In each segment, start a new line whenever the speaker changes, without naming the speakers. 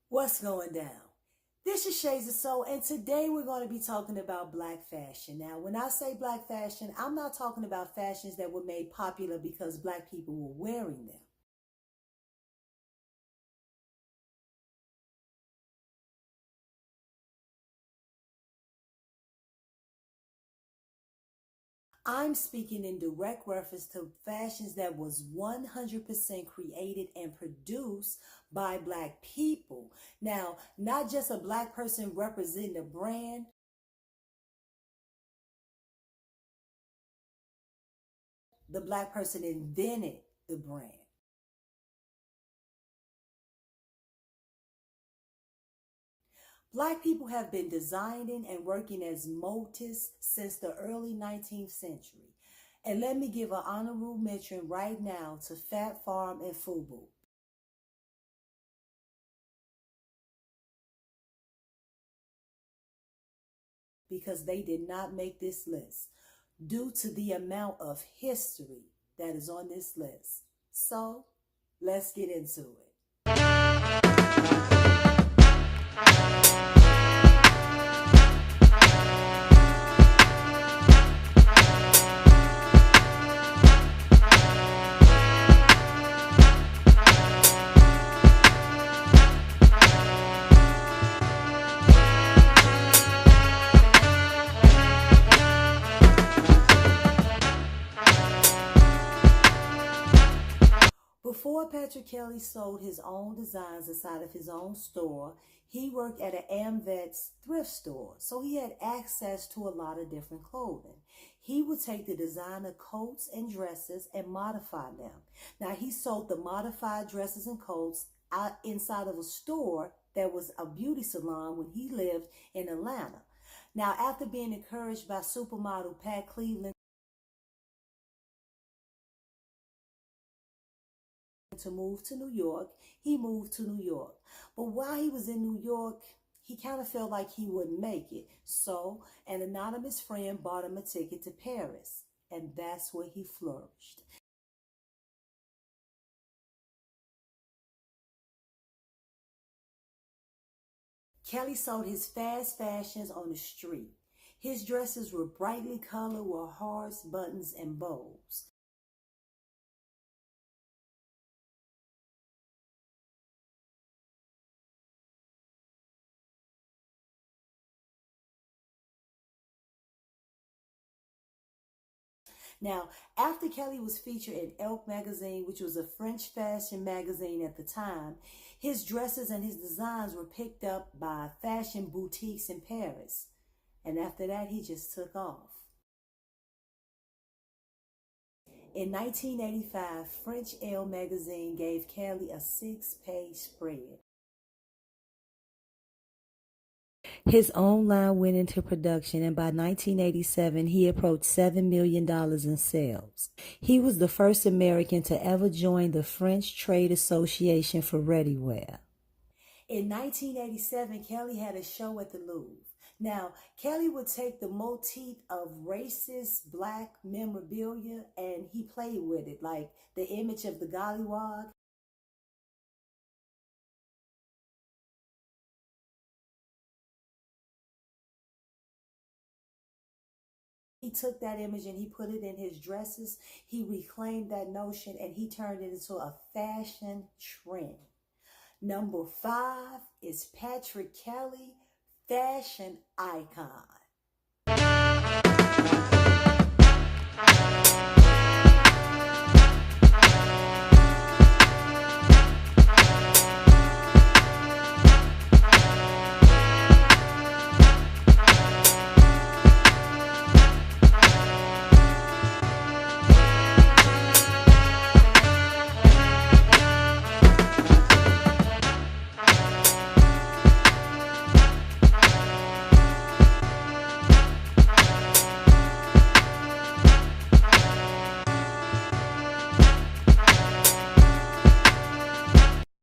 What's going down? This is Shades of Soul, and today we're going to be talking about black fashion. Now, when I say black fashion, I'm not talking about fashions that were made popular because black people were wearing them. I'm speaking in direct reference to fashions that was 100% created and produced by black people. Now, not just a black person representing a brand, the black person invented the brand. Black people have been designing and working as motists since the early 19th century. And let me give an honorable mention right now to Phat Farm and FUBU because they did not make this list due to the amount of history that is on this list. So let's get into it. Before Patrick Kelly sold his own designs inside of his own store, he worked at an Amvet's thrift store, so he had access to a lot of different clothing. He would take the designer coats and dresses and modify them. Now, he sold the modified dresses and coats out inside of a store that was a beauty salon when he lived in Atlanta. Now, after being encouraged by supermodel Pat Cleveland to move to New York, he moved to New York. But while he was in New York, he kind of felt like he wouldn't make it. So an anonymous friend bought him a ticket to Paris, and that's where he flourished. Kelly sold his fast fashions on the street. His dresses were brightly colored with hearts, buttons, and bows. Now, after Kelly was featured in Elle magazine, which was a French fashion magazine at the time, his dresses and his designs were picked up by fashion boutiques in Paris. And after that, he just took off. In 1985, French Elle magazine gave Kelly a 6-page spread. His own line went into production, and by 1987, he approached $7 million in sales. He was the first American to ever join the French Trade Association for Readywear. In 1987, Kelly had a show at the Louvre. Now, Kelly would take the motif of racist black memorabilia and he played with it, like the image of the Gollywog. He took that image and he put it in his dresses. He reclaimed that notion and he turned it into a fashion trend. Number 5 is Patrick Kelly, fashion icon.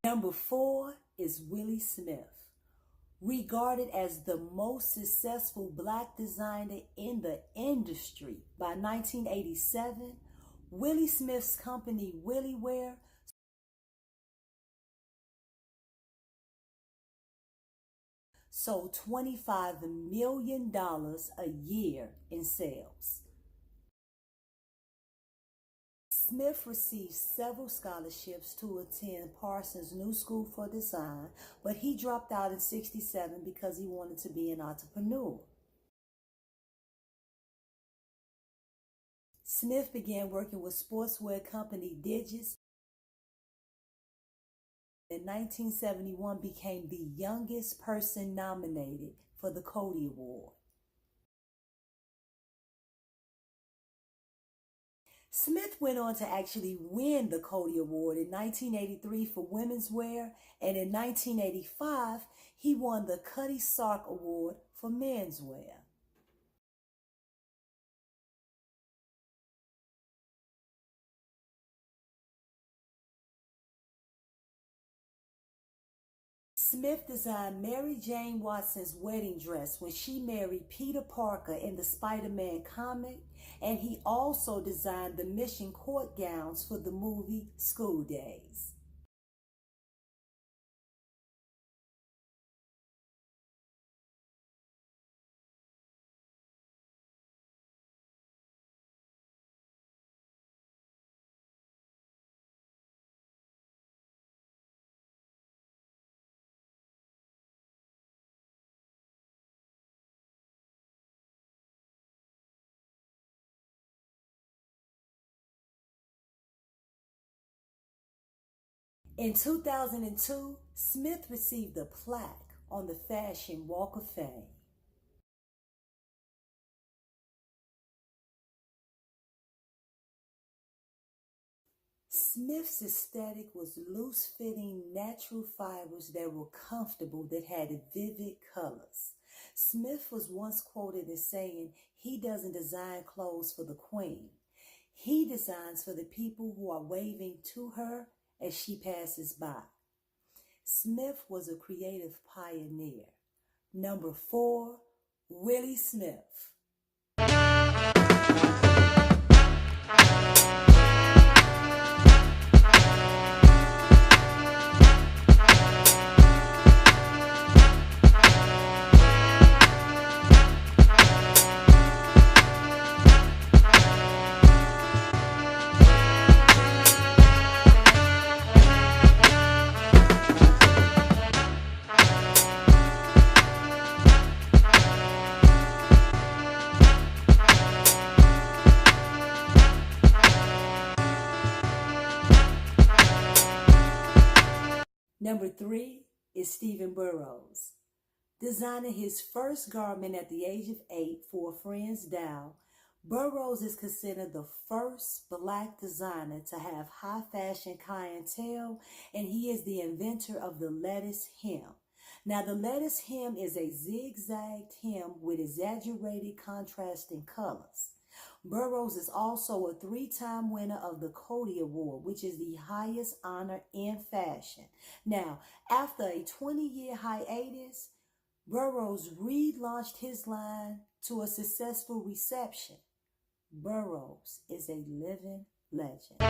Number 4 is Willie Smith. Regarded as the most successful black designer in the industry by 1987, Willie Smith's company Willie Wear sold $25 million a year in sales. Smith received several scholarships to attend Parsons New School for Design, but he dropped out in '67 because he wanted to be an entrepreneur. Smith began working with sportswear company Digits. In 1971, became the youngest person nominated for the Coty Award. Smith went on to actually win the Coty Award in 1983 for women's wear, and in 1985, he won the Cutty Sark Award for menswear. Smith designed Mary Jane Watson's wedding dress when she married Peter Parker in the Spider-Man comic, and he also designed the Mission Court gowns for the movie School Days. In 2002, Smith received a plaque on the Fashion Walk of Fame. Smith's aesthetic was loose-fitting natural fibers that were comfortable, that had vivid colors. Smith was once quoted as saying, "He doesn't design clothes for the queen. He designs for the people who are waving to her as she passes by." Smith was a creative pioneer. Number 4, Willie Smith. Number 3 is Stephen Burrows. Designing his first garment at the age of 8 for a friend's doll, Burrows is considered the first Black designer to have high fashion clientele, and he is the inventor of the lettuce hem. Now, the lettuce hem is a zigzagged hem with exaggerated contrasting colors. Burrows is also a 3-time winner of the Coty Award, which is the highest honor in fashion. Now, after a 20-year hiatus, Burrows relaunched his line to a successful reception. Burrows is a living legend.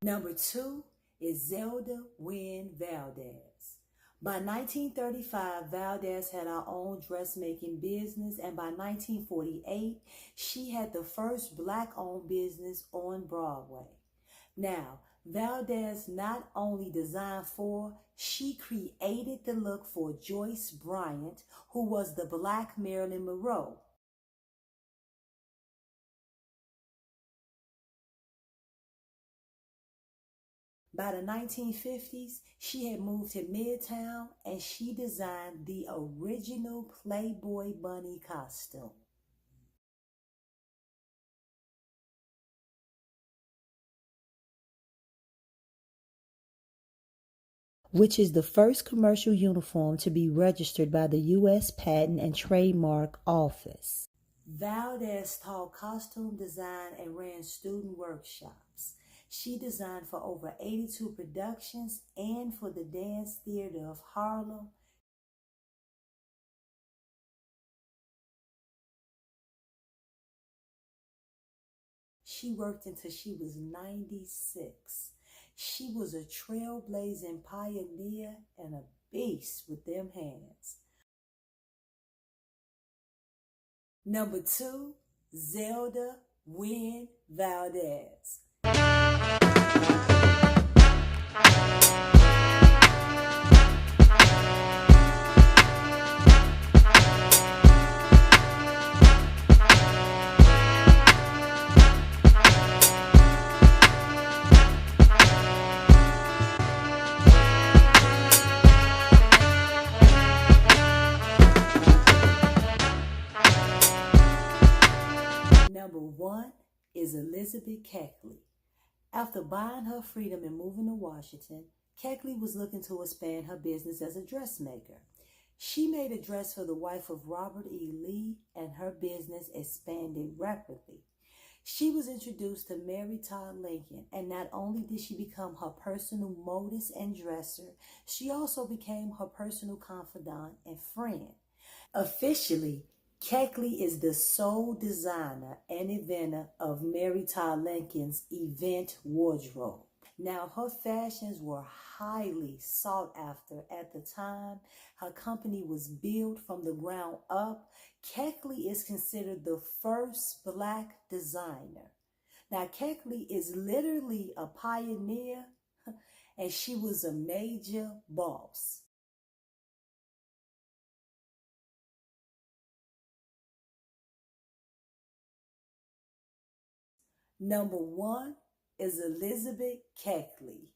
Number 2 is Zelda Wynne Valdez. By 1935, Valdez had her own dressmaking business, and by 1948, she had the first Black-owned business on Broadway. Now, Valdez not only designed for, she created the look for Joyce Bryant, who was the Black Marilyn Monroe. By the 1950s, she had moved to Midtown, and she designed the original Playboy bunny costume. which is the first commercial uniform to be registered by the U.S. Patent and Trademark Office. Valdez taught costume design and ran student workshops. She designed for over 82 productions and for the Dance Theater of Harlem. She worked until she was 96. She was a trailblazing pioneer and a beast with them hands. Number 2, Zelda Wynn Valdez. Number 1 is Elizabeth Keckley. After buying her freedom and moving to Washington, Keckley was looking to expand her business as a dressmaker. She made a dress for the wife of Robert E. Lee, and her business expanded rapidly. She was introduced to Mary Todd Lincoln, and not only did she become her personal modist and dresser, she also became her personal confidant and friend. Officially, Keckley is the sole designer and inventor of Mary Todd Lincoln's event wardrobe. Now, her fashions were highly sought after at the time. Her company was built from the ground up. Keckley is considered the first Black designer. Now, Keckley is literally a pioneer, and she was a major boss. Number 1 is Elizabeth Keckley.